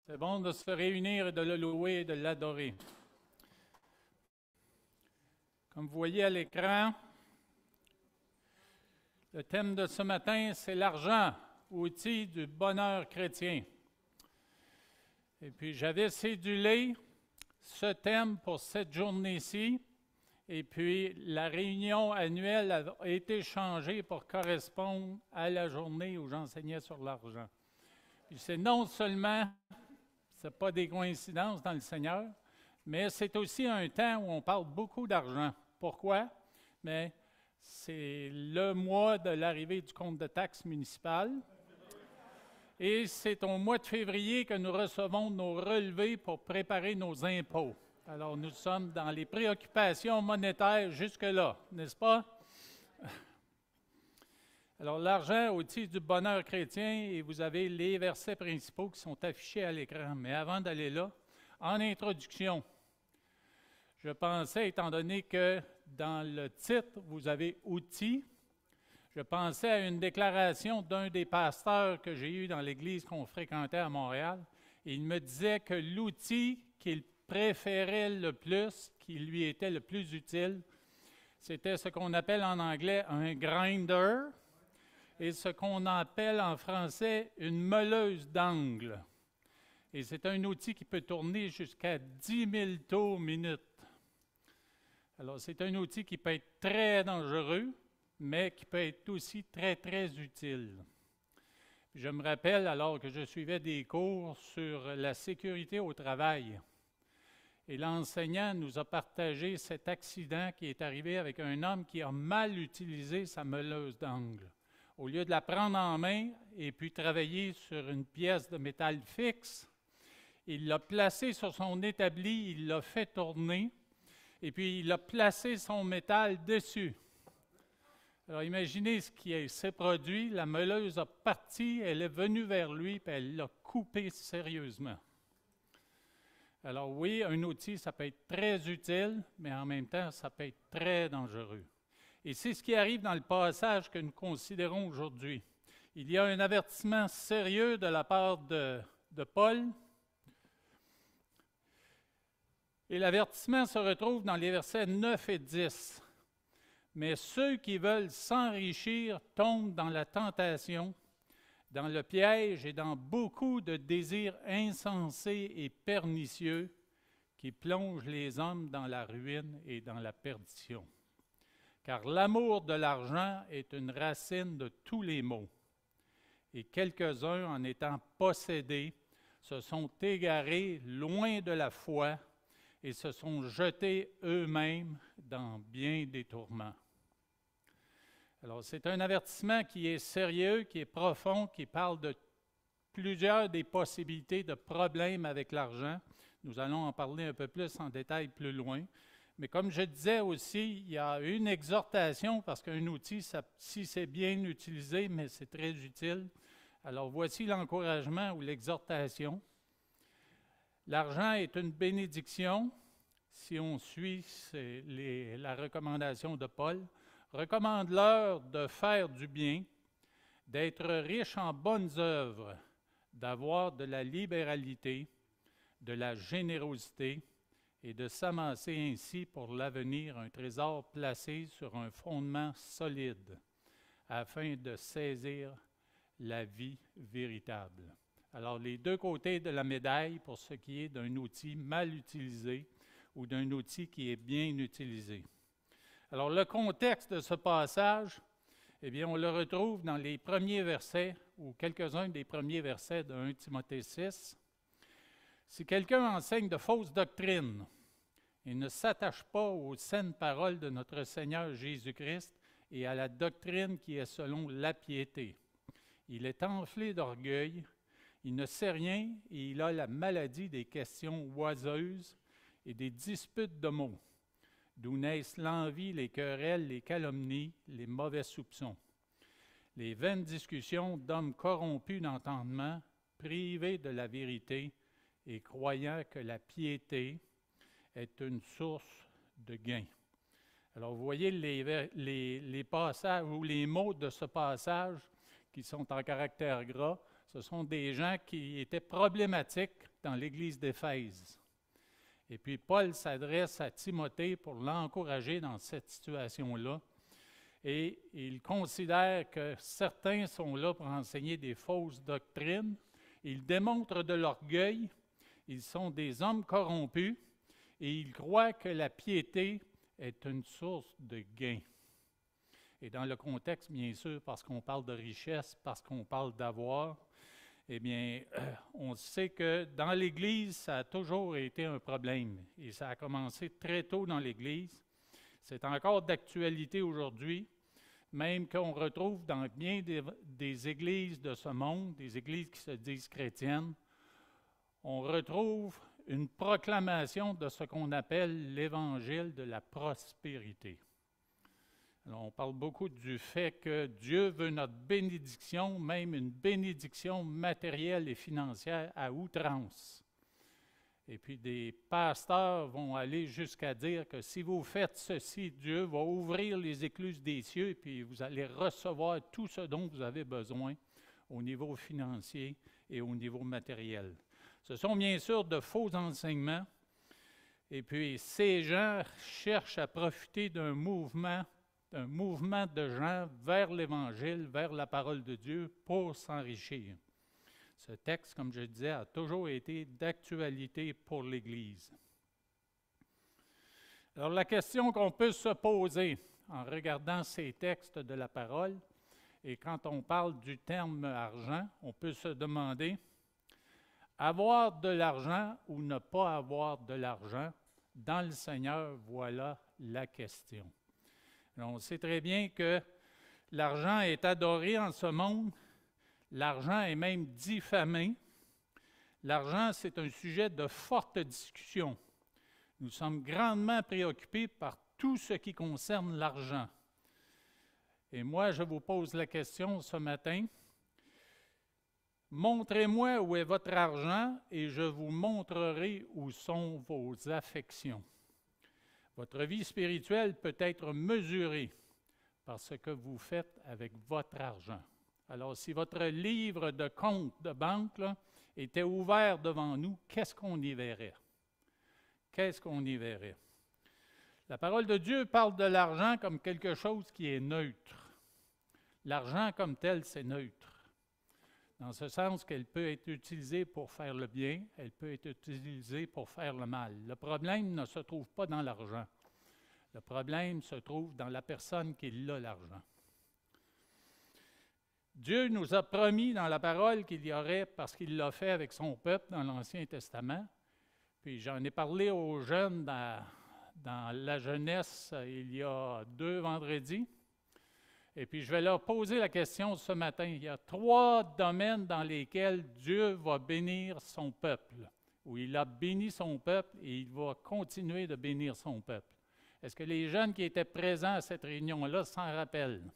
C'est bon de se réunir et de le louer et de l'adorer. Comme vous voyez à l'écran, le thème de ce matin, c'est l'argent, outil du bonheur chrétien. Et puis j'avais cédulé ce thème pour cette journée-ci, et puis la réunion annuelle a été changée pour correspondre à la journée où j'enseignais sur l'argent. Puis c'est non seulement, ce n'est pas des coïncidences dans le Seigneur, mais c'est aussi un temps où on parle beaucoup d'argent. Pourquoi? Mais c'est le mois de l'arrivée du compte de taxes municipales. Et c'est au mois de février que nous recevons nos relevés pour préparer nos impôts. Alors, nous sommes dans les préoccupations monétaires jusque-là, n'est-ce pas? Alors, l'argent, outil du bonheur chrétien, et vous avez les versets principaux qui sont affichés à l'écran. Mais avant d'aller là, en introduction, je pensais, étant donné que dans le titre, vous avez « outils », je pensais à une déclaration d'un des pasteurs que j'ai eu dans l'église qu'on fréquentait à Montréal. Et il me disait que l'outil qu'il préférait le plus, qui lui était le plus utile, c'était ce qu'on appelle en anglais un grinder et ce qu'on appelle en français une meuleuse d'angle. Et c'est un outil qui peut tourner jusqu'à 10 000 tours minute. Alors, c'est un outil qui peut être très dangereux, mais qui peut être aussi très, très utile. Je me rappelle, alors que je suivais des cours sur la sécurité au travail, et l'enseignant nous a partagé cet accident qui est arrivé avec un homme qui a mal utilisé sa meuleuse d'angle. Au lieu de la prendre en main et puis travailler sur une pièce de métal fixe, il l'a placée sur son établi, il l'a fait tourner, et puis il a placé son métal dessus. Alors imaginez ce qui s'est produit, la meuleuse a parti, elle est venue vers lui, puis elle l'a coupé sérieusement. Alors oui, un outil, ça peut être très utile, mais en même temps, ça peut être très dangereux. Et c'est ce qui arrive dans le passage que nous considérons aujourd'hui. Il y a un avertissement sérieux de la part de Paul. Et l'avertissement se retrouve dans les versets 9 et 10. Mais ceux qui veulent s'enrichir tombent dans la tentation, dans le piège et dans beaucoup de désirs insensés et pernicieux qui plongent les hommes dans la ruine et dans la perdition. Car l'amour de l'argent est une racine de tous les maux. Et quelques-uns, en étant possédés, se sont égarés loin de la foi et se sont jetés eux-mêmes dans bien des tourments. Alors, c'est un avertissement qui est sérieux, qui est profond, qui parle de plusieurs des possibilités de problèmes avec l'argent. Nous allons en parler un peu plus en détail plus loin. Mais comme je disais aussi, il y a une exhortation, parce qu'un outil, si c'est bien utilisé, mais c'est très utile. Alors, voici l'encouragement ou l'exhortation. L'argent est une bénédiction, si on suit la recommandation de Paul. Recommande-leur de faire du bien, d'être riche en bonnes œuvres, d'avoir de la libéralité, de la générosité et de s'amasser ainsi pour l'avenir un trésor placé sur un fondement solide, afin de saisir la vie véritable. Alors, les deux côtés de la médaille pour ce qui est d'un outil mal utilisé ou d'un outil qui est bien utilisé. Alors, le contexte de ce passage, eh bien, on le retrouve dans les premiers versets, ou quelques-uns des premiers versets de 1 Timothée 6. Si quelqu'un enseigne de fausses doctrines et ne s'attache pas aux saines paroles de notre Seigneur Jésus-Christ et à la doctrine qui est selon la piété, il est enflé d'orgueil, il ne sait rien et il a la maladie des questions oiseuses et des disputes de mots, d'où naissent l'envie, les querelles, les calomnies, les mauvais soupçons, les vaines discussions d'hommes corrompus d'entendement, privés de la vérité et croyant que la piété est une source de gain. Alors, vous voyez les passages ou les mots de ce passage qui sont en caractère gras, Ce sont des gens qui étaient problématiques dans l'Église d'Éphèse. Et puis Paul s'adresse à Timothée pour l'encourager dans cette situation-là. Et il considère que certains sont là pour enseigner des fausses doctrines. Ils démontrent de l'orgueil. Ils sont des hommes corrompus. Et ils croient que la piété est une source de gain. Et dans le contexte, bien sûr, parce qu'on parle de richesse, parce qu'on parle d'avoir, eh bien, on sait que dans l'Église, ça a toujours été un problème. Et ça a commencé très tôt dans l'Église. C'est encore d'actualité aujourd'hui, même qu'on retrouve dans bien des églises de ce monde, des églises qui se disent chrétiennes, on retrouve une proclamation de ce qu'on appelle l'Évangile de la prospérité. Alors, on parle beaucoup du fait que Dieu veut notre bénédiction, même une bénédiction matérielle et financière à outrance. Et puis des pasteurs vont aller jusqu'à dire que si vous faites ceci, Dieu va ouvrir les écluses des cieux et puis vous allez recevoir tout ce dont vous avez besoin au niveau financier et au niveau matériel. Ce sont bien sûr de faux enseignements. Et puis ces gens cherchent à profiter d'un mouvement de gens vers l'Évangile, vers la parole de Dieu pour s'enrichir. Ce texte, comme je disais, a toujours été d'actualité pour l'Église. Alors la question qu'on peut se poser en regardant ces textes de la parole, et quand on parle du terme argent, on peut se demander, avoir de l'argent ou ne pas avoir de l'argent, dans le Seigneur, voilà la question. Alors, on sait très bien que l'argent est adoré en ce monde. L'argent est même diffamé. L'argent, c'est un sujet de forte discussion. Nous sommes grandement préoccupés par tout ce qui concerne l'argent. Et moi, je vous pose la question ce matin. Montrez-moi où est votre argent et je vous montrerai où sont vos affections. Votre vie spirituelle peut être mesurée par ce que vous faites avec votre argent. Alors, si votre livre de compte de banque là, était ouvert devant nous, qu'est-ce qu'on y verrait? Qu'est-ce qu'on y verrait? La parole de Dieu parle de l'argent comme quelque chose qui est neutre. L'argent comme tel, c'est neutre. Dans ce sens qu'elle peut être utilisée pour faire le bien, elle peut être utilisée pour faire le mal. Le problème ne se trouve pas dans l'argent. Le problème se trouve dans la personne qui a l'argent. Dieu nous a promis dans la parole qu'il y aurait, parce qu'il l'a fait avec son peuple dans l'Ancien Testament, puis j'en ai parlé aux jeunes dans la jeunesse il y a 2 vendredis, et puis je vais leur poser la question ce matin. Il y a 3 domaines dans lesquels Dieu va bénir son peuple, où il a béni son peuple et il va continuer de bénir son peuple. Est-ce que les jeunes qui étaient présents à cette réunion-là s'en rappellent?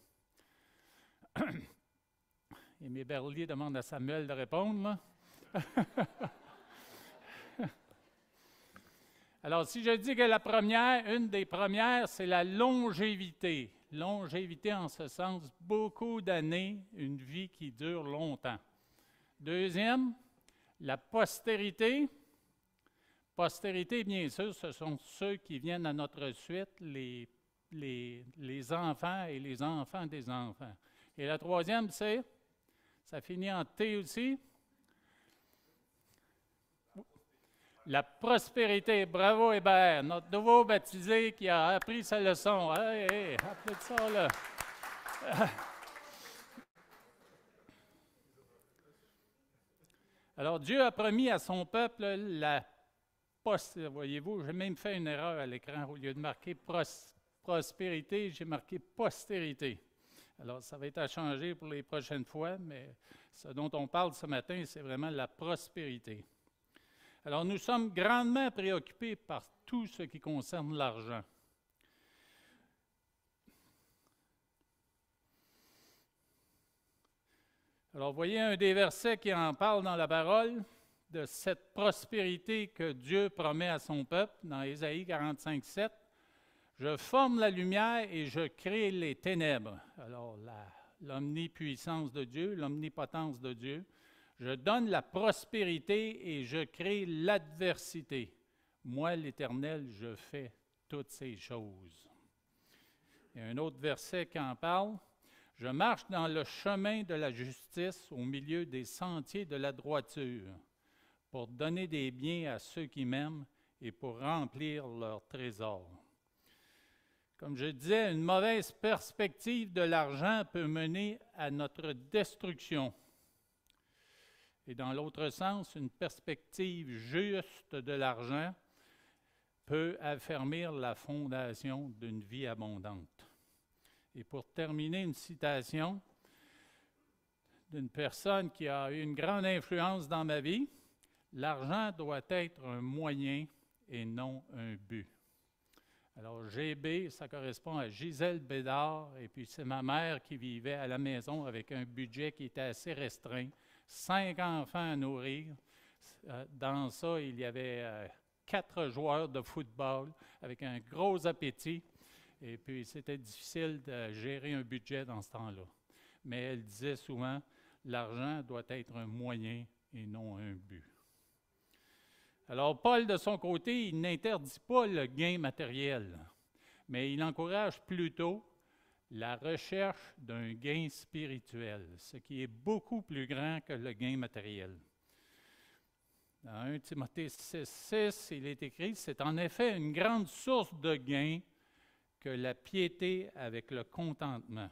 Aimé Berlier demande à Samuel de répondre, là. Alors, si je dis que une des premières, c'est la longévité. Longévité en ce sens, beaucoup d'années, une vie qui dure longtemps. Deuxième, la postérité. Postérité, bien sûr, ce sont ceux qui viennent à notre suite, les enfants et les enfants des enfants. Et la troisième, c'est, ça finit en T aussi, la prospérité. Bravo Hébert, notre nouveau baptisé qui a appris sa leçon. Hey, applaudissons là. Alors Dieu a promis à son peuple la voyez-vous, j'ai même fait une erreur à l'écran. Au lieu de marquer prospérité, j'ai marqué postérité. Alors, ça va être à changer pour les prochaines fois, mais ce dont on parle ce matin, c'est vraiment la prospérité. Alors, nous sommes grandement préoccupés par tout ce qui concerne l'argent. Alors, voyez un des versets qui en parle dans la parole, de cette prospérité que Dieu promet à son peuple, dans Ésaïe 45, 7. « Je forme la lumière et je crée les ténèbres. » Alors, l'omnipuissance de Dieu, l'omnipotence de Dieu. « Je donne la prospérité et je crée l'adversité. Moi, l'Éternel, je fais toutes ces choses. Il y a un autre verset qui en parle. Je marche dans le chemin de la justice au milieu des sentiers de la droiture pour donner des biens à ceux qui m'aiment et pour remplir leurs trésors. Comme je disais, une mauvaise perspective de l'argent peut mener à notre destruction. Et dans l'autre sens, une perspective juste de l'argent peut affermir la fondation d'une vie abondante. Et pour terminer, une citation d'une personne qui a eu une grande influence dans ma vie. L'argent doit être un moyen et non un but. Alors, GB, ça correspond à Gisèle Bédard, et puis c'est ma mère qui vivait à la maison avec un budget qui était assez restreint, 5 enfants à nourrir. Dans ça, il y avait 4 joueurs de football avec un gros appétit, et puis c'était difficile de gérer un budget dans ce temps-là. Mais elle disait souvent, l'argent doit être un moyen et non un but. Alors, Paul, de son côté, il n'interdit pas le gain matériel, mais il encourage plutôt la recherche d'un gain spirituel, ce qui est beaucoup plus grand que le gain matériel. Dans 1 Timothée 6,6, il est écrit « C'est en effet une grande source de gain que la piété avec le contentement. »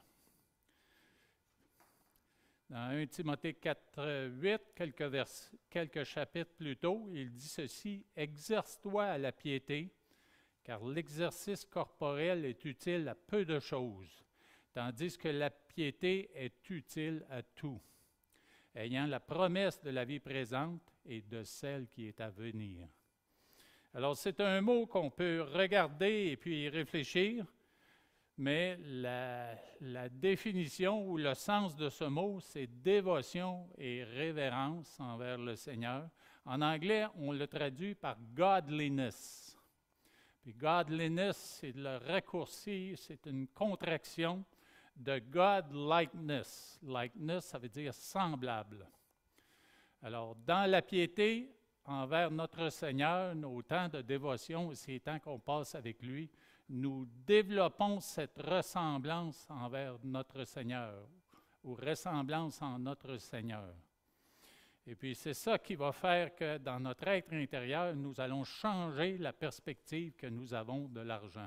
Dans 1 Timothée 4,8, quelques chapitres plus tôt, il dit ceci, « Exerce-toi à la piété, car l'exercice corporel est utile à peu de choses, tandis que la piété est utile à tout, ayant la promesse de la vie présente et de celle qui est à venir. » Alors, c'est un mot qu'on peut regarder et puis y réfléchir, mais la définition ou le sens de ce mot, c'est dévotion et révérence envers le Seigneur. En anglais, on le traduit par godliness. Puis godliness, c'est le raccourci, c'est une contraction de godlikeness. Likeness, ça veut dire semblable. Alors, dans la piété envers notre Seigneur, nos temps de dévotion et ces temps qu'on passe avec lui, nous développons cette ressemblance envers notre Seigneur, ou ressemblance en notre Seigneur. Et puis c'est ça qui va faire que dans notre être intérieur, nous allons changer la perspective que nous avons de l'argent.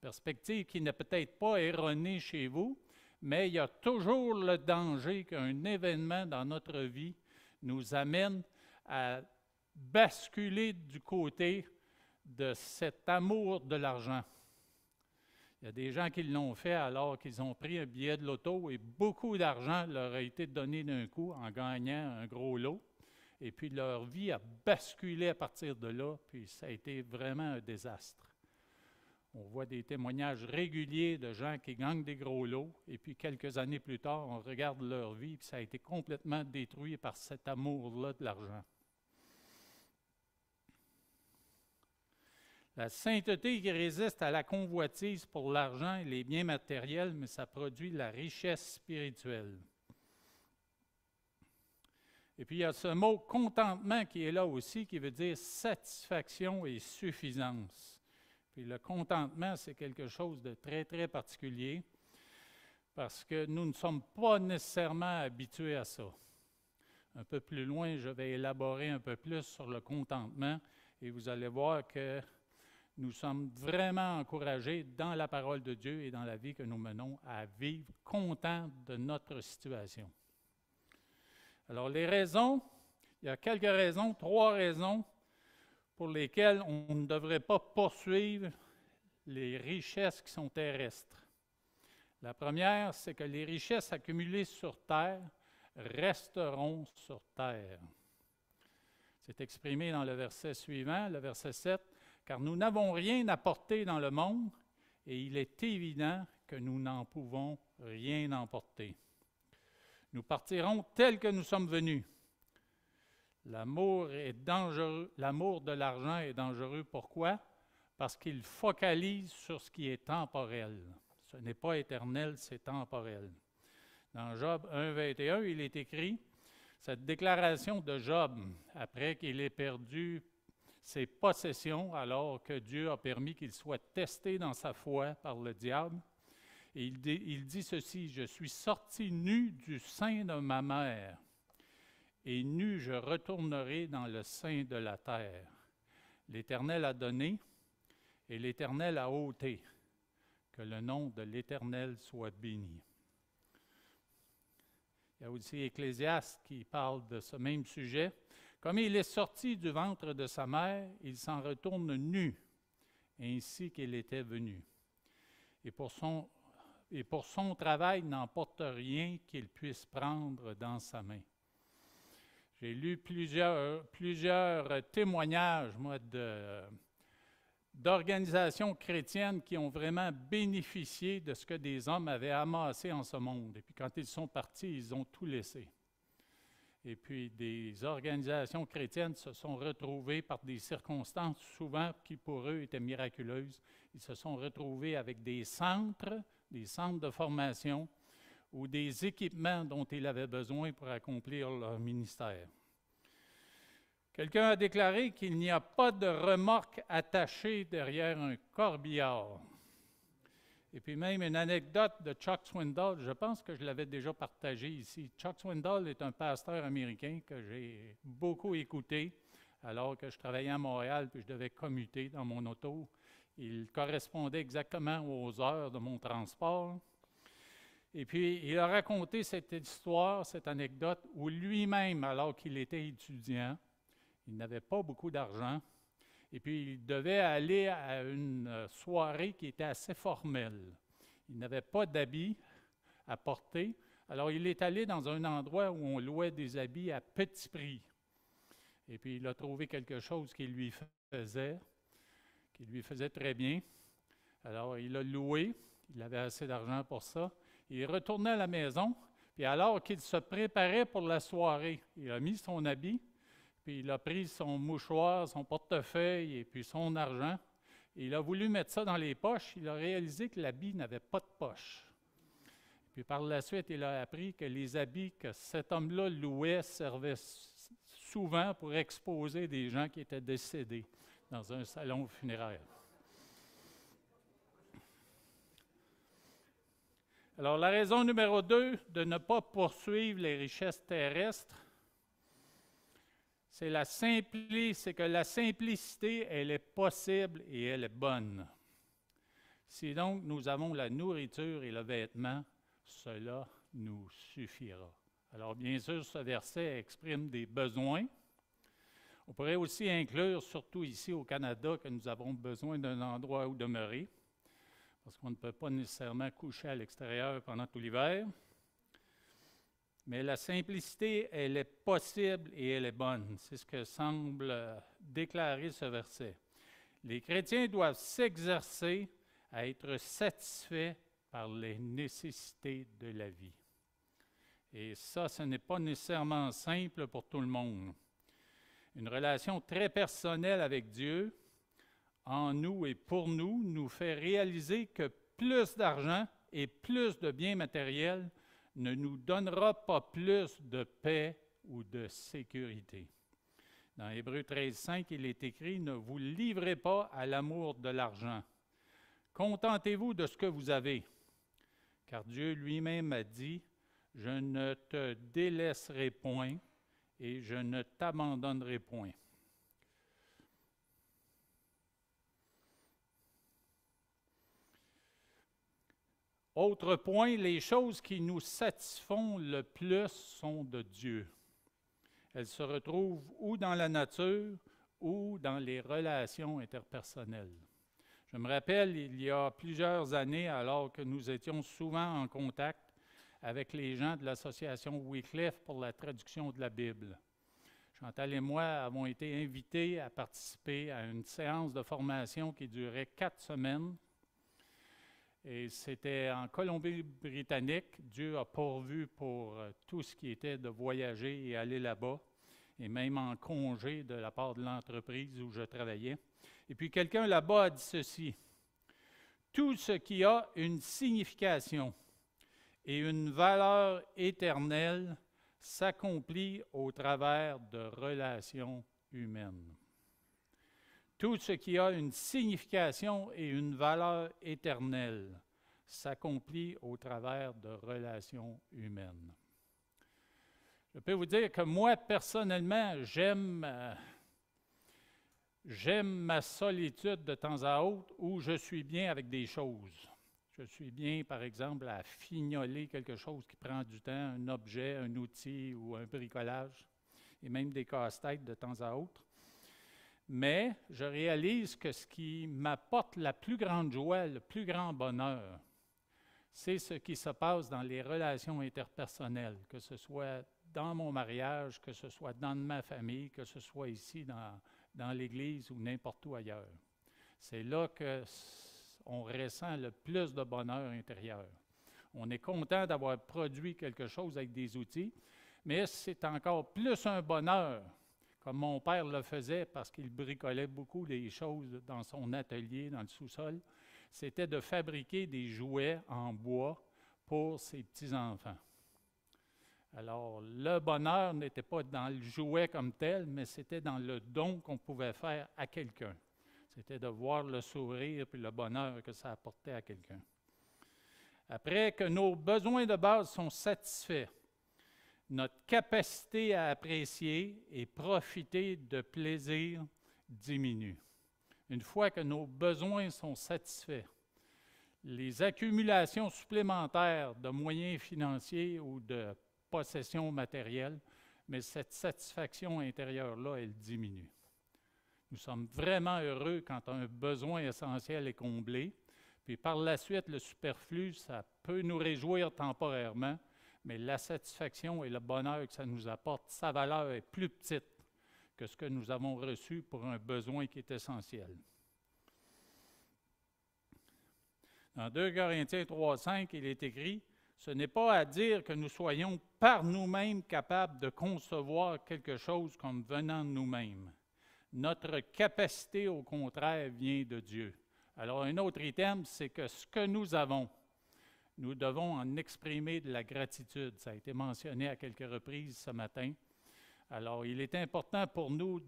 Perspective qui n'est peut-être pas erronée chez vous, mais il y a toujours le danger qu'un événement dans notre vie nous amène à basculer du côté de cet amour de l'argent. Il y a des gens qui l'ont fait alors qu'ils ont pris un billet de loto et beaucoup d'argent leur a été donné d'un coup en gagnant un gros lot. Et puis leur vie a basculé à partir de là, puis ça a été vraiment un désastre. On voit des témoignages réguliers de gens qui gagnent des gros lots et puis quelques années plus tard, on regarde leur vie puis ça a été complètement détruit par cet amour-là de l'argent. La sainteté qui résiste à la convoitise pour l'argent et les biens matériels, mais ça produit la richesse spirituelle. Et puis il y a ce mot contentement qui est là aussi, qui veut dire satisfaction et suffisance. Puis le contentement, c'est quelque chose de très, très particulier parce que nous ne sommes pas nécessairement habitués à ça. Un peu plus loin, je vais élaborer un peu plus sur le contentement et vous allez voir que nous sommes vraiment encouragés dans la parole de Dieu et dans la vie que nous menons à vivre contents de notre situation. Alors les raisons, il y a quelques raisons, 3 raisons pour lesquelles on ne devrait pas poursuivre les richesses qui sont terrestres. La première, c'est que les richesses accumulées sur terre resteront sur terre. C'est exprimé dans le verset suivant, le verset 7. Car nous n'avons rien à porter dans le monde, et il est évident que nous n'en pouvons rien emporter. Nous partirons tels que nous sommes venus. L'amour est dangereux. L'amour de l'argent est dangereux. Pourquoi? Parce qu'il focalise sur ce qui est temporel. Ce n'est pas éternel, c'est temporel. Dans Job 1, 21, il est écrit Cette déclaration de Job, après qu'il ait perdu ses possessions, alors que Dieu a permis qu'il soit testé dans sa foi par le diable, et il dit ceci: « Je suis sorti nu du sein de ma mère, et nu je retournerai dans le sein de la terre. L'Éternel a donné, et l'Éternel a ôté. Que le nom de l'Éternel soit béni. » Il y a aussi Ecclésiaste qui parle de ce même sujet. « Comme il est sorti du ventre de sa mère, il s'en retourne nu, ainsi qu'il était venu. Et pour son travail n'emporte rien qu'il puisse prendre dans sa main. » J'ai lu plusieurs témoignages, moi, d'organisations chrétiennes qui ont vraiment bénéficié de ce que des hommes avaient amassé en ce monde. Et puis quand ils sont partis, ils ont tout laissé. Et puis des organisations chrétiennes se sont retrouvées par des circonstances souvent qui pour eux étaient miraculeuses. Ils se sont retrouvés avec des centres de formation ou des équipements dont ils avaient besoin pour accomplir leur ministère. Quelqu'un a déclaré qu'il n'y a pas de remorque attachée derrière un corbillard. Et puis même une anecdote de Chuck Swindoll, je pense que je l'avais déjà partagée ici. Chuck Swindoll est un pasteur américain que j'ai beaucoup écouté alors que je travaillais à Montréal puis je devais commuter dans mon auto. Il correspondait exactement aux heures de mon transport. Et puis, il a raconté cette histoire, cette anecdote, où lui-même, alors qu'il était étudiant, il n'avait pas beaucoup d'argent, et puis il devait aller à une soirée qui était assez formelle. Il n'avait pas d'habits à porter, alors il est allé dans un endroit où on louait des habits à petit prix. Et puis il a trouvé quelque chose qui lui faisait très bien. Alors il a loué, il avait assez d'argent pour ça. Il retournait à la maison, puis alors qu'il se préparait pour la soirée, il a mis son habit, puis il a pris son mouchoir, son portefeuille et puis son argent. Et il a voulu mettre ça dans les poches. Il a réalisé que l'habit n'avait pas de poche. Puis par la suite, il a appris que les habits que cet homme-là louait servaient souvent pour exposer des gens qui étaient décédés dans un salon funéraire. Alors, la raison numéro 2 de ne pas poursuivre les richesses terrestres, c'est que la simplicité, elle est possible et elle est bonne. Si donc nous avons la nourriture et le vêtement, cela nous suffira. Alors, bien sûr, ce verset exprime des besoins. On pourrait aussi inclure, surtout ici au Canada, que nous avons besoin d'un endroit où demeurer, parce qu'on ne peut pas nécessairement coucher à l'extérieur pendant tout l'hiver. Mais la simplicité, elle est possible et elle est bonne. C'est ce que semble déclarer ce verset. Les chrétiens doivent s'exercer à être satisfaits par les nécessités de la vie. Et ça, ce n'est pas nécessairement simple pour tout le monde. Une relation très personnelle avec Dieu, en nous et pour nous, nous fait réaliser que plus d'argent et plus de biens matériels ne nous donnera pas plus de paix ou de sécurité. Dans Hébreux 13,5, il est écrit « Ne vous livrez pas à l'amour de l'argent. Contentez-vous de ce que vous avez. Car Dieu lui-même a dit « Je ne te délaisserai point et je ne t'abandonnerai point. » Autre point, les choses qui nous satisfont le plus sont de Dieu. Elles se retrouvent ou dans la nature ou dans les relations interpersonnelles. Je me rappelle, il y a plusieurs années, alors que nous étions souvent en contact avec les gens de l'association Wycliffe pour la traduction de la Bible. Chantal et moi avons été invités à participer à une séance de formation qui durait 4 semaines. Et c'était en Colombie-Britannique. Dieu a pourvu pour tout ce qui était de voyager et aller là-bas, et même en congé de la part de l'entreprise où je travaillais. Et puis quelqu'un là-bas a dit ceci: « Tout ce qui a une signification et une valeur éternelle s'accomplit au travers de relations humaines. Tout ce qui a une signification et une valeur éternelle s'accomplit au travers de relations humaines. Je peux vous dire que moi, personnellement, j'aime ma solitude de temps à autre où je suis bien avec des choses. Je suis bien, par exemple, à fignoler quelque chose qui prend du temps, un objet, un outil ou un bricolage, et même des casse-têtes de temps à autre. Mais je réalise que ce qui m'apporte la plus grande joie, le plus grand bonheur, c'est ce qui se passe dans les relations interpersonnelles, que ce soit dans mon mariage, que ce soit dans ma famille, que ce soit ici dans l'Église ou n'importe où ailleurs. C'est là qu'on ressent le plus de bonheur intérieur. On est content d'avoir produit quelque chose avec des outils, mais c'est encore plus un bonheur, comme mon père le faisait parce qu'il bricolait beaucoup des choses dans son atelier, dans le sous-sol, c'était de fabriquer des jouets en bois pour ses petits-enfants. Alors, le bonheur n'était pas dans le jouet comme tel, mais c'était dans le don qu'on pouvait faire à quelqu'un. C'était de voir le sourire et le bonheur que ça apportait à quelqu'un. Après que nos besoins de base sont satisfaits, notre capacité à apprécier et profiter de plaisir diminue. Une fois que nos besoins sont satisfaits, les accumulations supplémentaires de moyens financiers ou de possessions matérielles, mais cette satisfaction intérieure-là, elle diminue. Nous sommes vraiment heureux quand un besoin essentiel est comblé, puis par la suite, le superflu, ça peut nous réjouir temporairement, mais la satisfaction et le bonheur que ça nous apporte, sa valeur est plus petite que ce que nous avons reçu pour un besoin qui est essentiel. Dans 2 Corinthiens 3,5, il est écrit « Ce n'est pas à dire que nous soyons par nous-mêmes capables de concevoir quelque chose comme venant de nous-mêmes. Notre capacité, au contraire, vient de Dieu. » Alors, un autre item, c'est que ce que nous avons, nous devons en exprimer de la gratitude. Ça a été mentionné à quelques reprises ce matin. Alors, il est important pour nous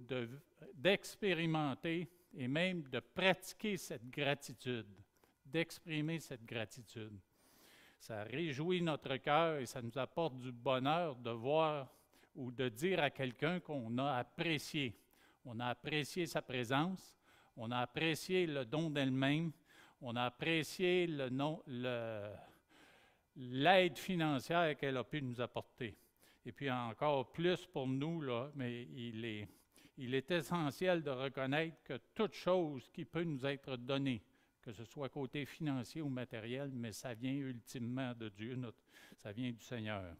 d'expérimenter et même de pratiquer cette gratitude, d'exprimer cette gratitude. Ça réjouit notre cœur et ça nous apporte du bonheur de voir ou de dire à quelqu'un qu'on a apprécié. On a apprécié sa présence, on a apprécié le don d'elle-même, on a apprécié l'aide financière qu'elle a pu nous apporter. Et puis encore plus pour nous, là, mais il est essentiel de reconnaître que toute chose qui peut nous être donnée, que ce soit côté financier ou matériel, mais ça vient ultimement de Dieu, ça vient du Seigneur.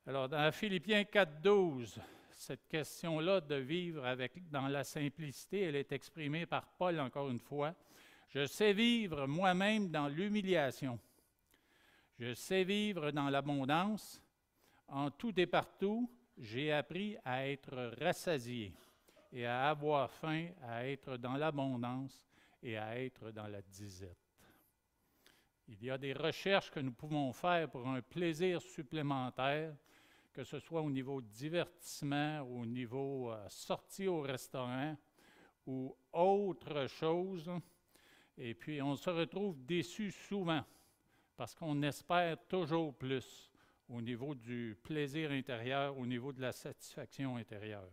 Alors, dans Philippiens 4,12, cette question-là de vivre dans la simplicité, elle est exprimée par Paul encore une fois. « Je sais vivre moi-même dans l'humiliation. Je sais vivre dans l'abondance. En tout et partout, j'ai appris à être rassasié et à avoir faim, à être dans l'abondance et à être dans la disette. » Il y a des recherches que nous pouvons faire pour un plaisir supplémentaire, que ce soit au niveau divertissement, au niveau sortie au restaurant ou autre chose. Et puis, on se retrouve déçu souvent parce qu'on espère toujours plus au niveau du plaisir intérieur, au niveau de la satisfaction intérieure.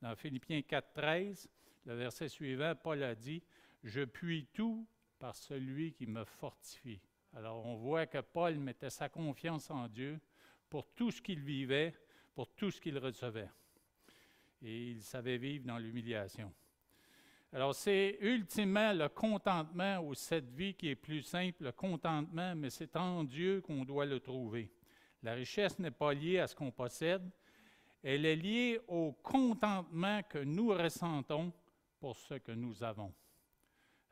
Dans Philippiens 4,13, le verset suivant, Paul a dit « Je puis tout par celui qui me fortifie ». Alors, on voit que Paul mettait sa confiance en Dieu pour tout ce qu'il vivait, pour tout ce qu'il recevait. Et il savait vivre dans l'humiliation. Alors, c'est ultimement le contentement ou cette vie qui est plus simple, le contentement, mais c'est en Dieu qu'on doit le trouver. La richesse n'est pas liée à ce qu'on possède, elle est liée au contentement que nous ressentons pour ce que nous avons.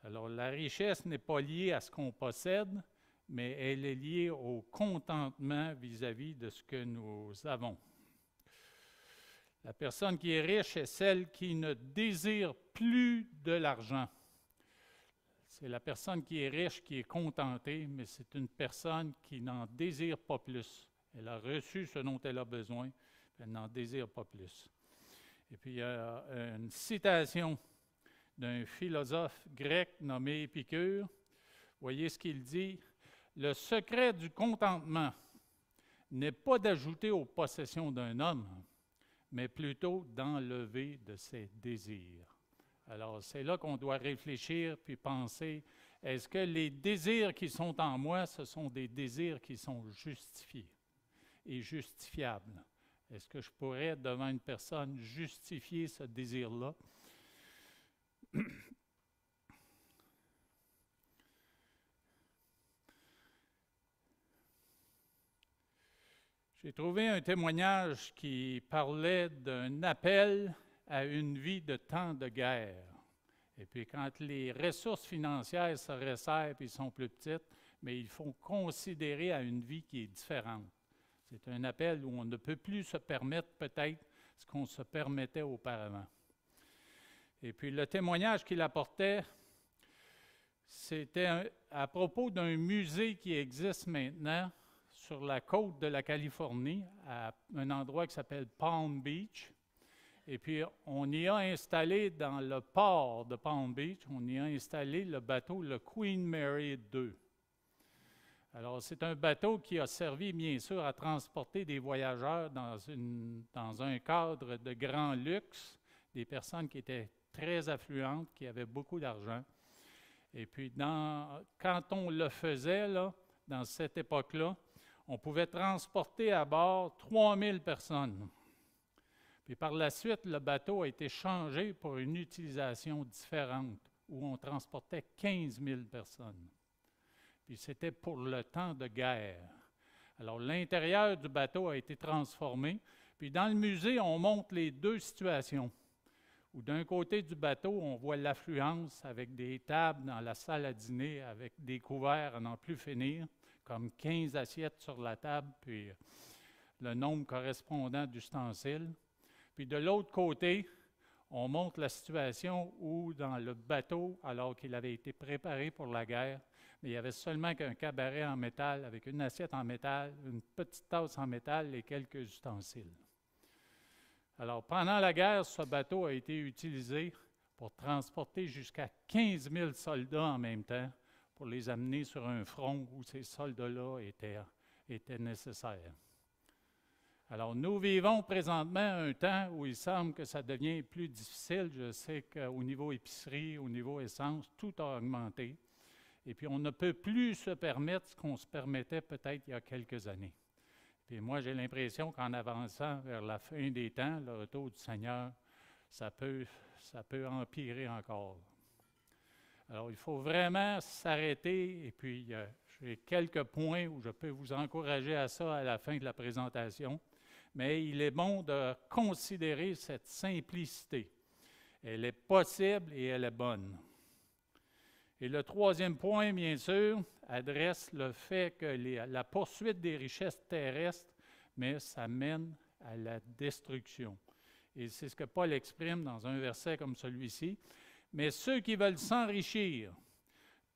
Alors, la richesse n'est pas liée à ce qu'on possède, mais elle est liée au contentement vis-à-vis de ce que nous avons. La personne qui est riche est celle qui ne désire plus de l'argent. C'est la personne qui est riche qui est contentée, mais c'est une personne qui n'en désire pas plus. Elle a reçu ce dont elle a besoin, elle n'en désire pas plus. Et puis il y a une citation d'un philosophe grec nommé Épicure. Voyez ce qu'il dit. « Le secret du contentement n'est pas d'ajouter aux possessions d'un homme, mais plutôt d'enlever de ses désirs. » Alors, c'est là qu'on doit réfléchir puis penser, est-ce que les désirs qui sont en moi, ce sont des désirs qui sont justifiés et justifiables? Est-ce que je pourrais, devant une personne, justifier ce désir-là? J'ai trouvé un témoignage qui parlait d'un appel à une vie de temps de guerre. Et puis quand les ressources financières se resserrent et sont plus petites, mais il faut considérer à une vie qui est différente. C'est un appel où on ne peut plus se permettre peut-être ce qu'on se permettait auparavant. Et puis le témoignage qu'il apportait, c'était à propos d'un musée qui existe maintenant sur la côte de la Californie, à un endroit qui s'appelle Palm Beach. Et puis, on y a installé dans le port de Palm Beach, on y a installé le bateau, le Queen Mary II. Alors, c'est un bateau qui a servi, bien sûr, à transporter des voyageurs dans un cadre de grand luxe, des personnes qui étaient très affluentes, qui avaient beaucoup d'argent. Et puis, quand on le faisait, là, dans cette époque-là, on pouvait transporter à bord 3000 personnes. Puis par la suite, le bateau a été changé pour une utilisation différente, où on transportait 15 000 personnes. Puis c'était pour le temps de guerre. Alors l'intérieur du bateau a été transformé. Puis dans le musée, on montre les deux situations. Où d'un côté du bateau, on voit l'affluence avec des tables dans la salle à dîner, avec des couverts à n'en plus finir, comme 15 assiettes sur la table, puis le nombre correspondant d'ustensiles. Puis de l'autre côté, on montre la situation où dans le bateau, alors qu'il avait été préparé pour la guerre, mais il n'y avait seulement qu'un cabaret en métal avec une assiette en métal, une petite tasse en métal et quelques ustensiles. Alors pendant la guerre, ce bateau a été utilisé pour transporter jusqu'à 15 000 soldats en même temps pour les amener sur un front où ces soldats-là étaient nécessaires. Alors, nous vivons présentement un temps où il semble que ça devient plus difficile. Je sais qu'au niveau épicerie, au niveau essence, tout a augmenté. Et puis, on ne peut plus se permettre ce qu'on se permettait peut-être il y a quelques années. Puis moi, j'ai l'impression qu'en avançant vers la fin des temps, le retour du Seigneur, ça peut empirer encore. Alors, il faut vraiment s'arrêter. Et puis, j'ai quelques points où je peux vous encourager à ça à la fin de la présentation. Mais il est bon de considérer cette simplicité. Elle est possible et elle est bonne. Et le troisième point, bien sûr, adresse le fait que la poursuite des richesses terrestres, mais ça mène à la destruction. Et c'est ce que Paul exprime dans un verset comme celui-ci. Mais ceux qui veulent s'enrichir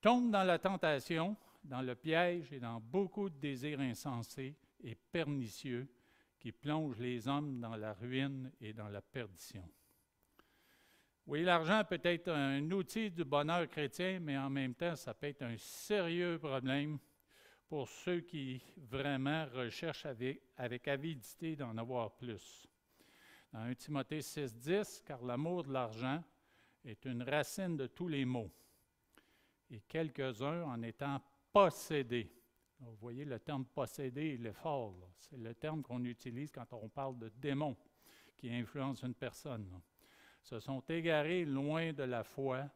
tombent dans la tentation, dans le piège et dans beaucoup de désirs insensés et pernicieux, qui plonge les hommes dans la ruine et dans la perdition. Oui, l'argent peut être un outil du bonheur chrétien, mais en même temps, ça peut être un sérieux problème pour ceux qui vraiment recherchent avec avidité d'en avoir plus. Dans 1 Timothée 6,10, car l'amour de l'argent est une racine de tous les maux, et quelques-uns en étant possédés. Vous voyez, le terme « posséder », il est fort. Là. C'est le terme qu'on utilise quand on parle de démons qui influencent une personne. Là. Se sont égarés loin de la foi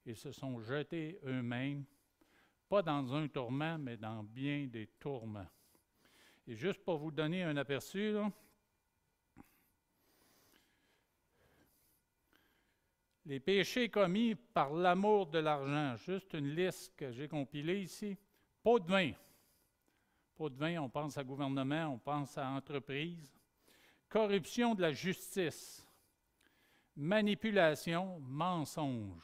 et se sont jetés eux-mêmes, pas dans un tourment, mais dans bien des tourments. Et juste pour vous donner un aperçu, là, les péchés commis par l'amour de l'argent, juste une liste que j'ai compilée ici. Pot de vin. Pot de vin, on pense à gouvernement, on pense à entreprise. Corruption de la justice. Manipulation, mensonge.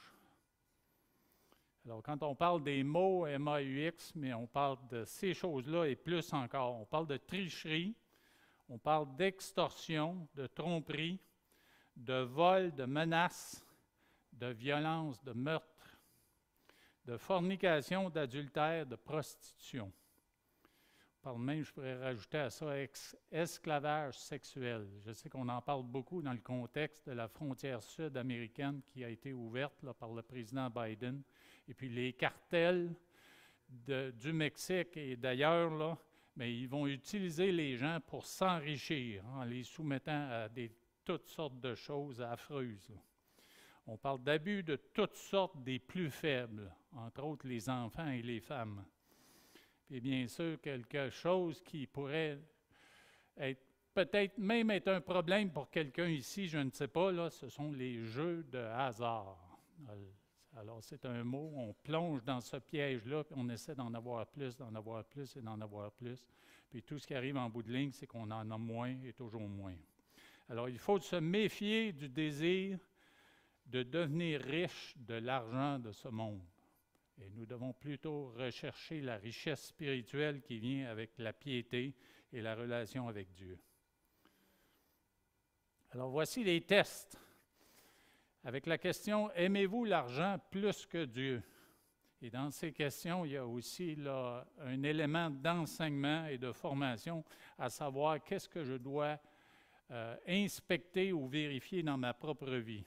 Alors, quand on parle des mots MAUX, mais on parle de ces choses-là et plus encore. On parle de tricherie, on parle d'extorsion, de tromperie, de vol, de menace, de violence, de meurtre, de fornication, d'adultère, de prostitution. Par même, je pourrais rajouter à ça esclavage sexuel. Je sais qu'on en parle beaucoup dans le contexte de la frontière sud-américaine qui a été ouverte là, par le président Biden. Et puis les cartels du Mexique et d'ailleurs, là, mais ils vont utiliser les gens pour s'enrichir en les soumettant à toutes sortes de choses affreuses. Là. On parle d'abus de toutes sortes des plus faibles, entre autres les enfants et les femmes. Et bien sûr, quelque chose qui pourrait être peut-être même être un problème pour quelqu'un ici, je ne sais pas, là, ce sont les jeux de hasard. Alors, c'est un mot, on plonge dans ce piège-là, puis on essaie d'en avoir plus, d'en avoir plus et d'en avoir plus. Puis tout ce qui arrive en bout de ligne, c'est qu'on en a moins et toujours moins. Alors, il faut se méfier du désir de devenir riche de l'argent de ce monde. Et nous devons plutôt rechercher la richesse spirituelle qui vient avec la piété et la relation avec Dieu. Alors voici les tests. Avec la question « Aimez-vous l'argent plus que Dieu ?» Et dans ces questions, il y a aussi là, un élément d'enseignement et de formation, à savoir qu'est-ce que je dois inspecter ou vérifier dans ma propre vie.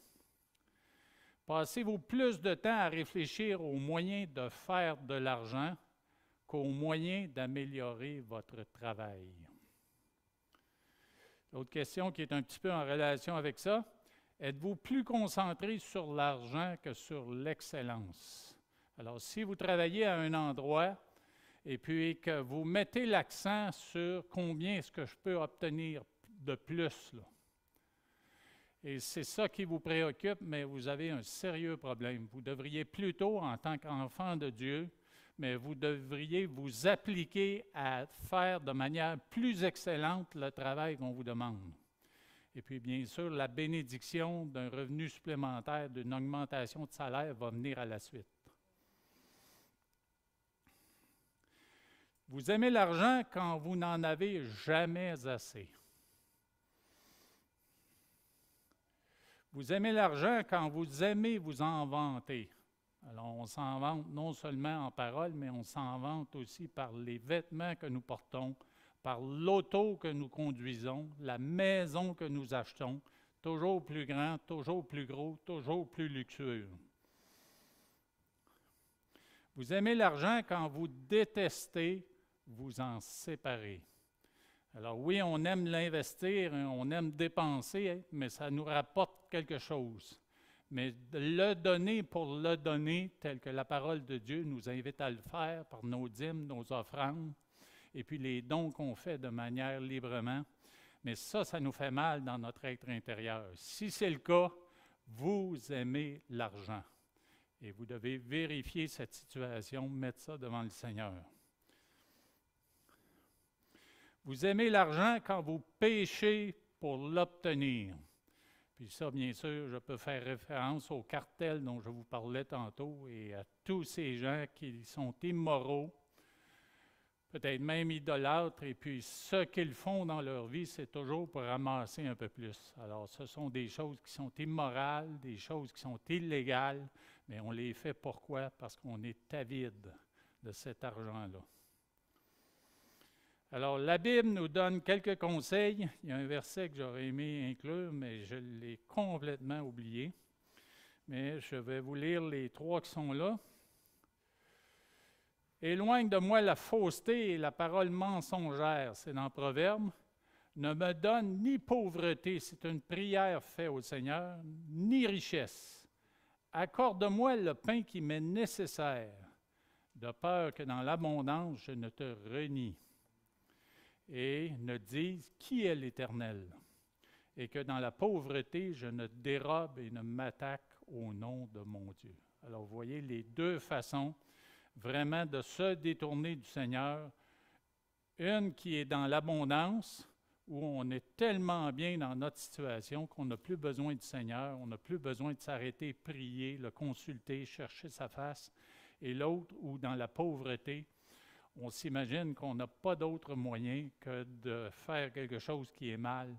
Passez-vous plus de temps à réfléchir aux moyens de faire de l'argent qu'aux moyens d'améliorer votre travail? L'autre question qui est un petit peu en relation avec ça, êtes-vous plus concentré sur l'argent que sur l'excellence? Alors, si vous travaillez à un endroit et puis que vous mettez l'accent sur combien est-ce que je peux obtenir de plus, là, et c'est ça qui vous préoccupe, mais vous avez un sérieux problème. Vous devriez plutôt, en tant qu'enfant de Dieu, mais vous devriez vous appliquer à faire de manière plus excellente le travail qu'on vous demande. Et puis, bien sûr, la bénédiction d'un revenu supplémentaire, d'une augmentation de salaire va venir à la suite. Vous aimez l'argent quand vous n'en avez jamais assez. Vous aimez l'argent quand vous aimez vous en vanter. Alors, on s'en vante non seulement en parole, mais on s'en vante aussi par les vêtements que nous portons, par l'auto que nous conduisons, la maison que nous achetons, toujours plus grand, toujours plus gros, toujours plus luxueux. Vous aimez l'argent quand vous détestez vous en séparer. Alors oui, on aime l'investir, on aime dépenser, mais ça nous rapporte quelque chose. Mais le donner pour le donner, tel que la parole de Dieu nous invite à le faire par nos dîmes, nos offrandes, et puis les dons qu'on fait de manière librement, mais ça nous fait mal dans notre être intérieur. Si c'est le cas, vous aimez l'argent. Et vous devez vérifier cette situation, mettre ça devant le Seigneur. Vous aimez l'argent quand vous péchez pour l'obtenir. Puis ça, bien sûr, je peux faire référence au cartel dont je vous parlais tantôt et à tous ces gens qui sont immoraux, peut-être même idolâtres, et puis ce qu'ils font dans leur vie, c'est toujours pour ramasser un peu plus. Alors, ce sont des choses qui sont immorales, des choses qui sont illégales, mais on les fait pourquoi? Parce qu'on est avide de cet argent-là. Alors, la Bible nous donne quelques conseils. Il y a un verset que j'aurais aimé inclure, mais je l'ai complètement oublié. Mais je vais vous lire les 3 qui sont là. Éloigne de moi la fausseté et la parole mensongère, c'est dans Proverbe. Ne me donne ni pauvreté, c'est une prière faite au Seigneur, ni richesse. Accorde-moi le pain qui m'est nécessaire, de peur que dans l'abondance je ne te renie. Et ne dise qui est l'Éternel, et que dans la pauvreté, je ne dérobe et ne m'attaque au nom de mon Dieu. Alors, vous voyez les 2 façons vraiment de se détourner du Seigneur. Une qui est dans l'abondance, où on est tellement bien dans notre situation qu'on n'a plus besoin du Seigneur, on n'a plus besoin de s'arrêter, prier, le consulter, chercher sa face. et l'autre ou dans la pauvreté, on s'imagine qu'on n'a pas d'autre moyen que de faire quelque chose qui est mal,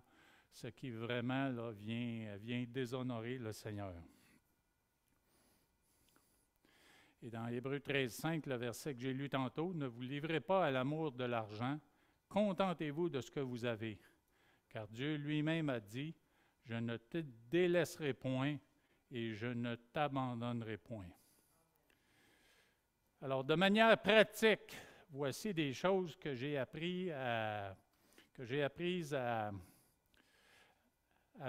ce qui vraiment là, vient déshonorer le Seigneur. Et dans Hébreux 13,5, le verset que j'ai lu tantôt, « Ne vous livrez pas à l'amour de l'argent, contentez-vous de ce que vous avez. Car Dieu lui-même a dit, « Je ne te délaisserai point et je ne t'abandonnerai point. » Alors, de manière pratique, voici des choses que j'ai apprises à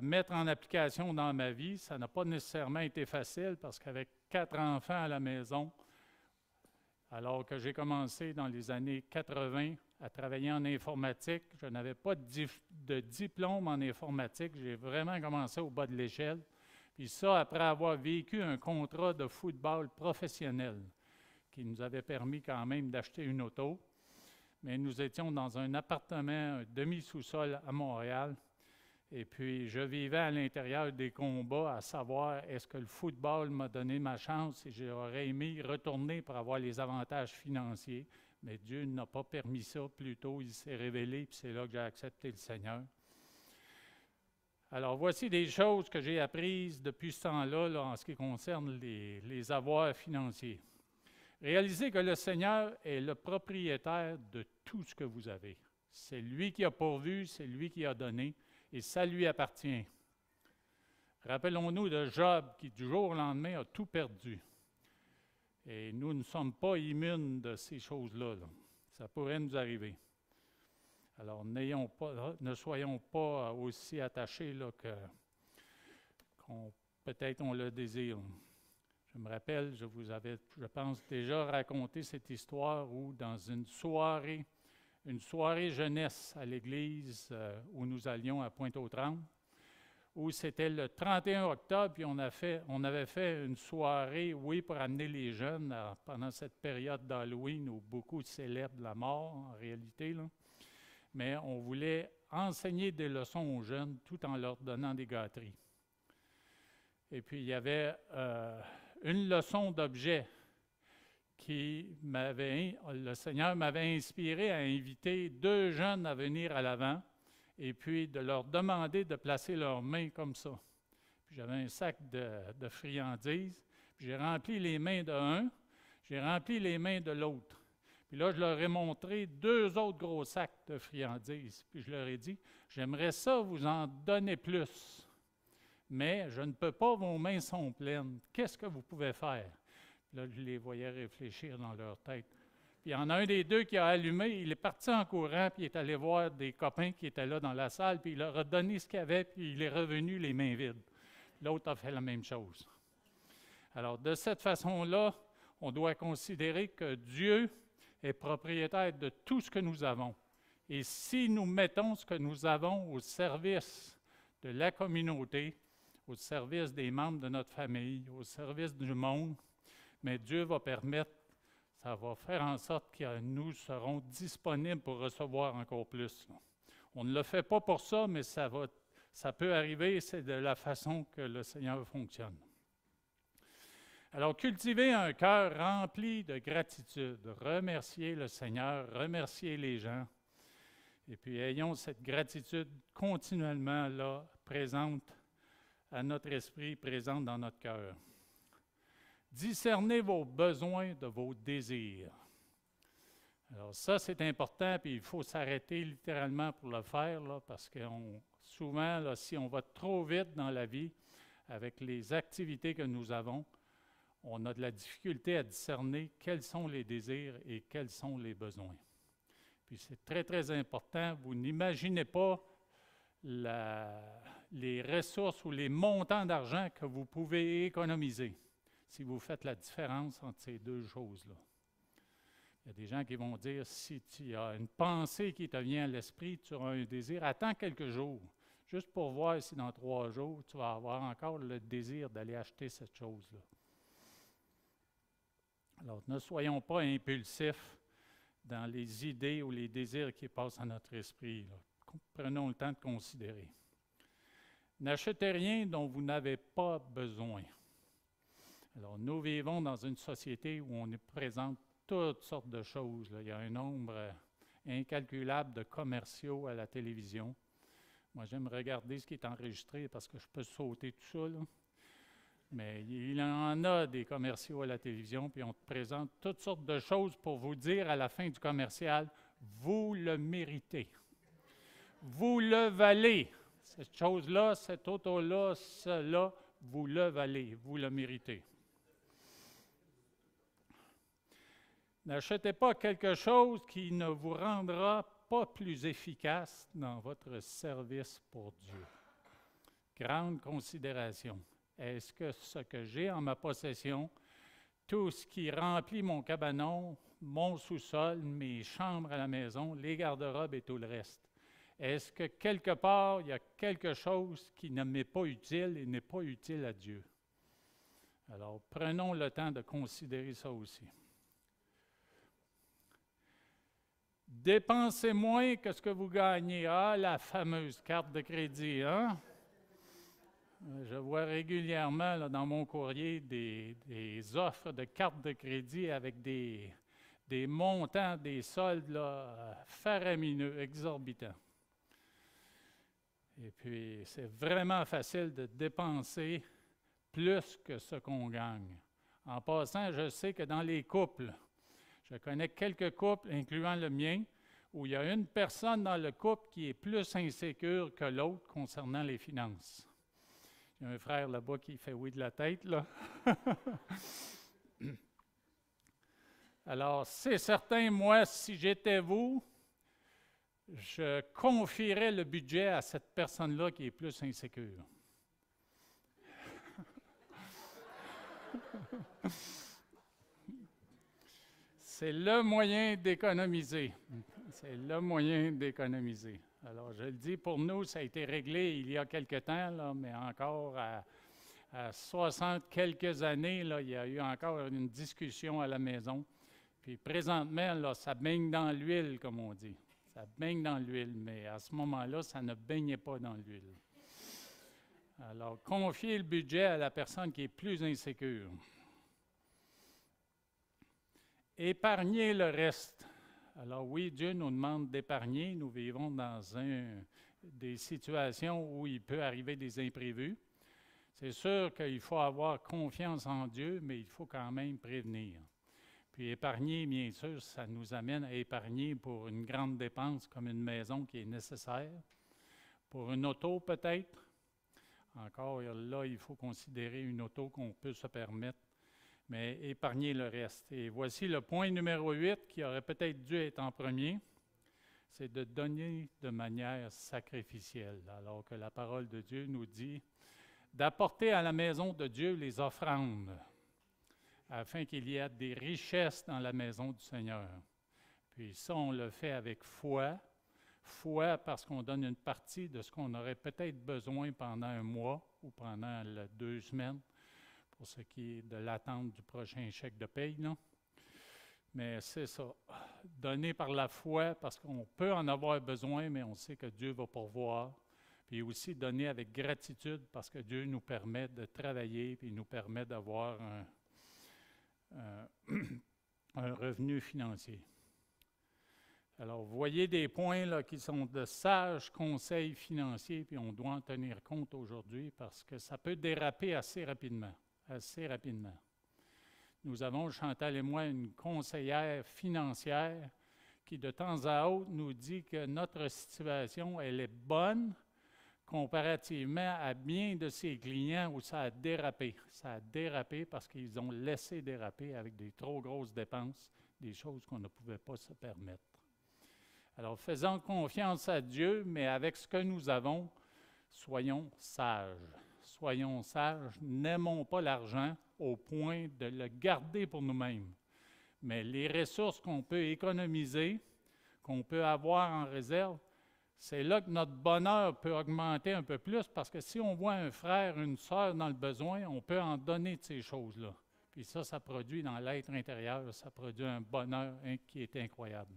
mettre en application dans ma vie. Ça n'a pas nécessairement été facile parce qu'avec 4 enfants à la maison, alors que j'ai commencé dans les années 80 à travailler en informatique, je n'avais pas de diplôme en informatique. J'ai vraiment commencé au bas de l'échelle. Puis ça, après avoir vécu un contrat de football professionnel qui nous avait permis quand même d'acheter une auto. Mais nous étions dans un appartement, un demi-sous-sol à Montréal. Et puis, je vivais à l'intérieur des combats à savoir est-ce que le football m'a donné ma chance et j'aurais aimé y retourner pour avoir les avantages financiers. Mais Dieu n'a pas permis ça. Plutôt, il s'est révélé, puis c'est là que j'ai accepté le Seigneur. Alors, voici des choses que j'ai apprises depuis ce temps-là là, en ce qui concerne les avoirs financiers. Réalisez que le Seigneur est le propriétaire de tout ce que vous avez. C'est lui qui a pourvu, c'est lui qui a donné, et ça lui appartient. Rappelons-nous de Job qui, du jour au lendemain, a tout perdu. Et nous ne sommes pas immunes de ces choses-là. Là. Ça pourrait nous arriver. Alors, ne soyons pas aussi attachés là, qu'on peut-être on le désire. Je me rappelle, je vous avais, je pense, déjà raconté cette histoire où dans une soirée jeunesse à l'église où nous allions à Pointe-aux-Trembles, où c'était le 31 octobre, puis on avait fait une soirée, oui, pour amener les jeunes pendant cette période d'Halloween où beaucoup célèbrent la mort, en réalité, là. Mais on voulait enseigner des leçons aux jeunes tout en leur donnant des gâteries. Et puis, il y avait une leçon d'objet le Seigneur m'avait inspiré à inviter 2 jeunes à venir à l'avant et puis de leur demander de placer leurs mains comme ça. Puis j'avais un sac de friandises, puis j'ai rempli les mains d'un, j'ai rempli les mains de l'autre. Puis là, je leur ai montré 2 autres gros sacs de friandises. Puis je leur ai dit, j'aimerais ça vous en donner plus, mais je ne peux pas, vos mains sont pleines. Qu'est-ce que vous pouvez faire? Là, je les voyais réfléchir dans leur tête. Puis il y en a un des 2 qui a allumé, il est parti en courant, puis il est allé voir des copains qui étaient là dans la salle, puis il leur a donné ce qu'il avait, puis il est revenu les mains vides. L'autre a fait la même chose. Alors, de cette façon-là, on doit considérer que Dieu est propriétaire de tout ce que nous avons. Et si nous mettons ce que nous avons au service de la communauté, au service des membres de notre famille, au service du monde, mais Dieu va permettre, ça va faire en sorte que nous serons disponibles pour recevoir encore plus. On ne le fait pas pour ça, mais ça peut arriver, c'est de la façon que le Seigneur fonctionne. Alors, cultiver un cœur rempli de gratitude, remercier le Seigneur, remercier les gens, et puis ayons cette gratitude continuellement là, présente à notre esprit, présente dans notre cœur. Discernez vos besoins de vos désirs. Alors ça, c'est important, puis il faut s'arrêter littéralement pour le faire, là, parce que souvent, là, si on va trop vite dans la vie, avec les activités que nous avons, on a de la difficulté à discerner quels sont les désirs et quels sont les besoins. Puis c'est très, très important. Vous n'imaginez pas les ressources ou les montants d'argent que vous pouvez économiser si vous faites la différence entre ces 2 choses-là. Il y a des gens qui vont dire, si tu as une pensée qui te vient à l'esprit, tu auras un désir, attends quelques jours, juste pour voir si dans 3 jours, tu vas avoir encore le désir d'aller acheter cette chose-là. Alors, ne soyons pas impulsifs dans les idées ou les désirs qui passent à notre esprit, là. Prenons le temps de considérer. N'achetez rien dont vous n'avez pas besoin. Alors, nous vivons dans une société où on nous présente toutes sortes de choses, là. Il y a un nombre incalculable de commerciaux à la télévision. Moi, j'aime regarder ce qui est enregistré parce que je peux sauter tout ça, là. Mais il y en a des commerciaux à la télévision, puis on te présente toutes sortes de choses pour vous dire à la fin du commercial, vous le méritez. Vous le valez. Cette chose-là, cette auto-là, cela, vous le valez, vous le méritez. N'achetez pas quelque chose qui ne vous rendra pas plus efficace dans votre service pour Dieu. Grande considération. Est-ce que ce que j'ai en ma possession, tout ce qui remplit mon cabanon, mon sous-sol, mes chambres à la maison, les garde-robes et tout le reste, est-ce que quelque part, il y a quelque chose qui ne m'est pas utile et n'est pas utile à Dieu? Alors, prenons le temps de considérer ça aussi. Dépensez moins que ce que vous gagnez. Ah, la fameuse carte de crédit, hein? Je vois régulièrement là, dans mon courrier des offres de cartes de crédit avec des montants, des soldes là, faramineux, exorbitants. Et puis, c'est vraiment facile de dépenser plus que ce qu'on gagne. En passant, je sais que dans les couples, je connais quelques couples, incluant le mien, où il y a une personne dans le couple qui est plus insécure que l'autre concernant les finances. Il y a un frère là-bas qui fait oui de la tête, là. Alors, c'est certain, moi, si j'étais vous, je confierais le budget à cette personne-là qui est plus insécure. C'est le moyen d'économiser. C'est le moyen d'économiser. Alors, je le dis, pour nous, ça a été réglé il y a quelque temps, là, mais encore à 60 quelques années, là, il y a eu encore une discussion à la maison. Puis présentement, là, ça baigne dans l'huile, comme on dit. Ça baigne dans l'huile, mais à ce moment-là, ça ne baignait pas dans l'huile. Alors, confier le budget à la personne qui est plus insécure. Épargner le reste. Alors oui, Dieu nous demande d'épargner. Nous vivons dans des situations où il peut arriver des imprévus. C'est sûr qu'il faut avoir confiance en Dieu, mais il faut quand même prévenir. Puis épargner, bien sûr, ça nous amène à épargner pour une grande dépense comme une maison qui est nécessaire. Pour une auto peut-être. Encore là, il faut considérer une auto qu'on peut se permettre. Mais épargner le reste. Et voici le point numéro 8 qui aurait peut-être dû être en premier, c'est de donner de manière sacrificielle, alors que la parole de Dieu nous dit d'apporter à la maison de Dieu les offrandes, afin qu'il y ait des richesses dans la maison du Seigneur. Puis ça, on le fait avec foi. Foi parce qu'on donne une partie de ce qu'on aurait peut-être besoin pendant un mois ou pendant 2 semaines, pour ce qui est de l'attente du prochain chèque de paye, non? Mais c'est ça, donner par la foi, parce qu'on peut en avoir besoin, mais on sait que Dieu va pourvoir. Puis aussi donner avec gratitude, parce que Dieu nous permet de travailler, puis nous permet d'avoir un revenu financier. Alors, vous voyez des points là, qui sont de sages conseils financiers, puis on doit en tenir compte aujourd'hui, parce que ça peut déraper assez rapidement. Nous avons, Chantal et moi, une conseillère financière qui, de temps à autre, nous dit que notre situation, elle est bonne comparativement à bien de ses clients où ça a dérapé. Ça a dérapé parce qu'ils ont laissé déraper avec des trop grosses dépenses, des choses qu'on ne pouvait pas se permettre. Alors, faisons confiance à Dieu, mais avec ce que nous avons, soyons sages. Soyons sages, n'aimons pas l'argent au point de le garder pour nous-mêmes. Mais les ressources qu'on peut économiser, qu'on peut avoir en réserve, c'est là que notre bonheur peut augmenter un peu plus, parce que si on voit un frère, une sœur dans le besoin, on peut en donner de ces choses-là. Puis ça produit dans l'être intérieur, ça produit un bonheur qui est incroyable.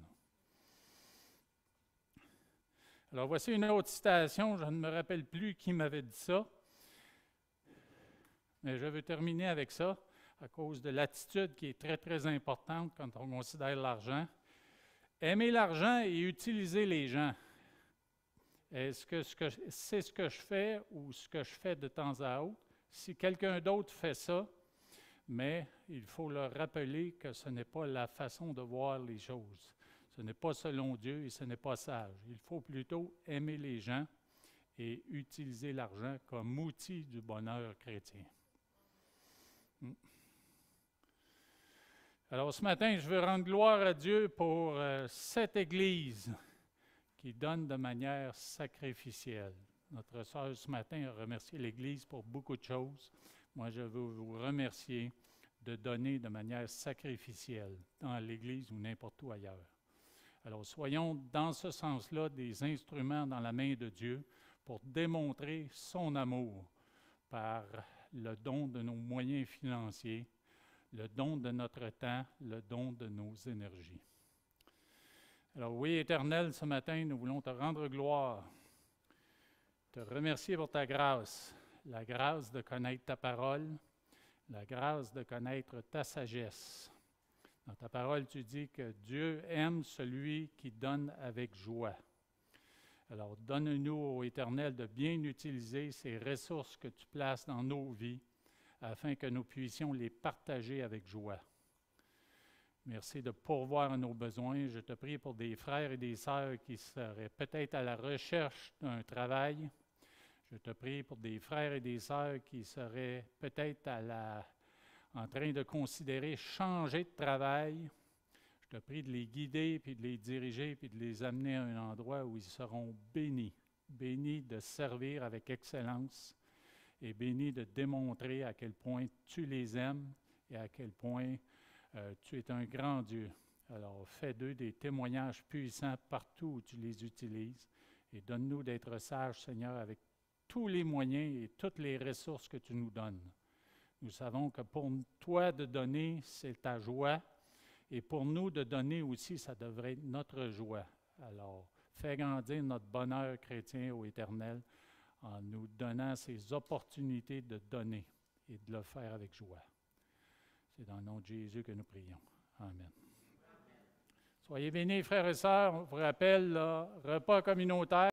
Alors voici une autre citation, je ne me rappelle plus qui m'avait dit ça. Mais je veux terminer avec ça. à cause de l'attitude qui est très, très importante quand on considère l'argent. Aimer l'argent et utiliser les gens. Est-ce que c'est ce que je fais ou ce que je fais de temps à autre? Si quelqu'un d'autre fait ça, mais il faut leur rappeler que ce n'est pas la façon de voir les choses. Ce n'est pas selon Dieu et ce n'est pas sage. Il faut plutôt aimer les gens et utiliser l'argent comme outil du bonheur chrétien. Alors ce matin, je veux rendre gloire à Dieu pour cette Église qui donne de manière sacrificielle. Notre sœur ce matin a remercié l'Église pour beaucoup de choses. Moi, je veux vous remercier de donner de manière sacrificielle dans l'Église ou n'importe où ailleurs. Alors, soyons dans ce sens-là des instruments dans la main de Dieu pour démontrer son amour par le don de nos moyens financiers, le don de notre temps, le don de nos énergies. Alors oui, Éternel, ce matin, nous voulons te rendre gloire, te remercier pour ta grâce, la grâce de connaître ta parole, la grâce de connaître ta sagesse. Dans ta parole, tu dis que Dieu aime celui qui donne avec joie. Alors, donne-nous, ô Éternel, de bien utiliser ces ressources que tu places dans nos vies afin que nous puissions les partager avec joie. Merci de pourvoir à nos besoins. Je te prie pour des frères et des sœurs qui seraient peut-être à la recherche d'un travail. Je te prie pour des frères et des sœurs qui seraient peut-être en train de considérer changer de travail. Je te prie de les guider, puis de les diriger, puis de les amener à un endroit où ils seront bénis. Bénis de servir avec excellence et bénis de démontrer à quel point tu les aimes et à quel point tu es un grand Dieu. Alors, fais d'eux des témoignages puissants partout où tu les utilises et donne-nous d'être sages, Seigneur, avec tous les moyens et toutes les ressources que tu nous donnes. Nous savons que pour toi de donner, c'est ta joie, et pour nous de donner aussi, ça devrait être notre joie. Alors, fais grandir notre bonheur chrétien au Éternel en nous donnant ces opportunités de donner et de le faire avec joie. C'est dans le nom de Jésus que nous prions. Amen. Soyez bénis, frères et sœurs. On vous rappelle, le repas communautaire.